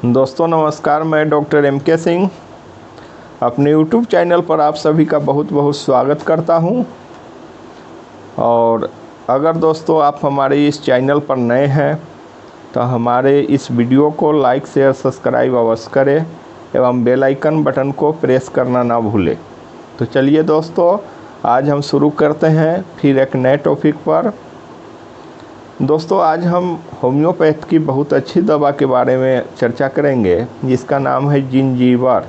दोस्तों नमस्कार, मैं डॉक्टर MK सिंह अपने YouTube चैनल पर आप सभी का बहुत बहुत स्वागत करता हूं। और अगर दोस्तों आप हमारे इस चैनल पर नए हैं तो हमारे इस वीडियो को लाइक शेयर सब्सक्राइब अवश्य करें एवं बेल आइकन बटन को प्रेस करना ना भूलें। तो चलिए दोस्तों, आज हम शुरू करते हैं फिर एक नए टॉपिक पर। दोस्तों आज हम होम्योपैथ की बहुत अच्छी दवा के बारे में चर्चा करेंगे जिसका नाम है जिंजीवर।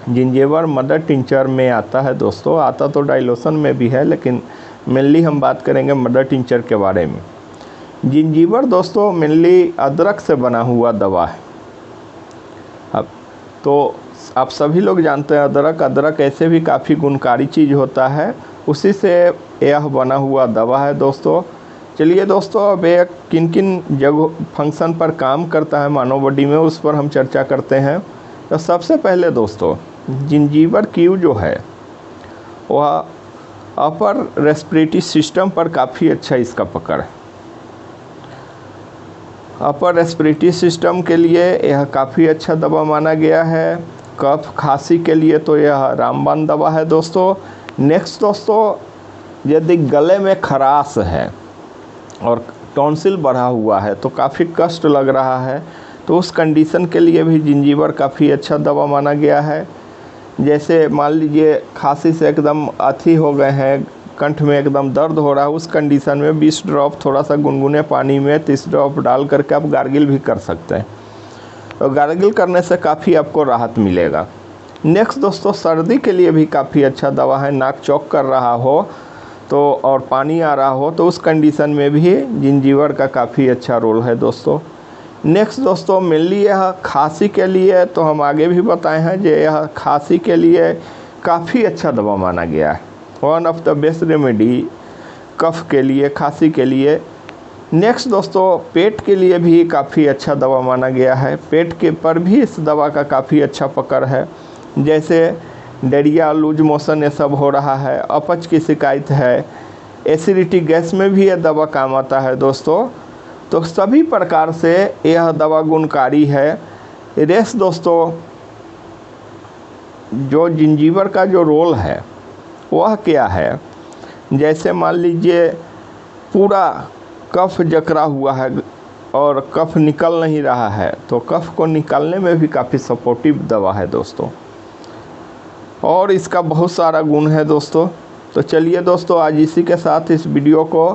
जिंजीवर मदर टिंचर में आता है दोस्तों, आता तो डाइलोशन में भी है लेकिन मेनली हम बात करेंगे मदर टिंचर के बारे में। जिंजीवर दोस्तों मेनली अदरक से बना हुआ दवा है। अब तो आप सभी लोग जानते हैं अदरक ऐसे भी काफ़ी गुणकारी चीज़ होता है, उसी से यह बना हुआ दवा है दोस्तों। चलिए दोस्तों, अब एक किन किन जगह फंक्शन पर काम करता है मानव बॉडी में उस पर हम चर्चा करते हैं। तो सबसे पहले दोस्तों जिंजीवर क्यू जो है वह अपर रेस्पिरेटरी सिस्टम पर काफ़ी अच्छा इसका पकड़ है। अपर रेस्पिरेटरी सिस्टम के लिए यह काफ़ी अच्छा दवा माना गया है। कफ खांसी के लिए तो यह रामबाण दवा है दोस्तों। नेक्स्ट दोस्तों, यदि गले में खराश है और टॉन्सिल बढ़ा हुआ है तो काफ़ी कष्ट लग रहा है तो उस कंडीशन के लिए भी जिंजीवर काफ़ी अच्छा दवा माना गया है। जैसे मान लीजिए खांसी से एकदम अथी हो गए हैं, कंठ में एकदम दर्द हो रहा है, उस कंडीशन में 20 ड्रॉप थोड़ा सा गुनगुने पानी में 30 ड्रॉप डाल करके आप गार्गिल भी कर सकते हैं। तो गार्गिल करने से काफ़ी आपको राहत मिलेगा। नेक्स्ट दोस्तों, सर्दी के लिए भी काफ़ी अच्छा दवा है। नाक चौक कर रहा हो तो और पानी आ रहा हो तो उस कंडीशन में भी जिंजीवर का काफ़ी अच्छा रोल है दोस्तों। नेक्स्ट दोस्तों, मेनली यह खांसी के लिए तो हम आगे भी बताए हैं कि यह खांसी के लिए काफ़ी अच्छा दवा माना गया है। One of the best remedy cough के लिए, खांसी के लिए। नेक्स्ट दोस्तों, पेट के लिए भी काफ़ी अच्छा दवा माना गया है। पेट के पर भी इस दवा का काफ़ी अच्छा पकड़ है। जैसे डायरिया, लूज मोशन ये सब हो रहा है, अपच की शिकायत है, एसिडिटी गैस में भी यह दवा काम आता है दोस्तों। तो सभी प्रकार से यह दवा गुणकारी है। रेस दोस्तों, जो जिंजीवर का जो रोल है वह क्या है, जैसे मान लीजिए पूरा कफ जकड़ा हुआ है और कफ निकल नहीं रहा है तो कफ को निकालने में भी काफ़ी सपोर्टिव दवा है दोस्तों। और इसका बहुत सारा गुण है दोस्तों। तो चलिए दोस्तों, आज इसी के साथ इस वीडियो को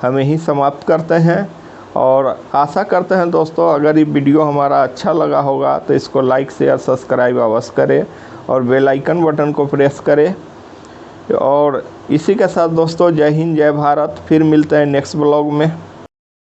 हम यहीं समाप्त करते हैं और आशा करते हैं दोस्तों अगर ये वीडियो हमारा अच्छा लगा होगा तो इसको लाइक शेयर सब्सक्राइब अवश्य करें और बेल आइकन बटन को प्रेस करें। और इसी के साथ दोस्तों जय हिंद जय भारत, फिर मिलते हैं नेक्स्ट ब्लॉग में।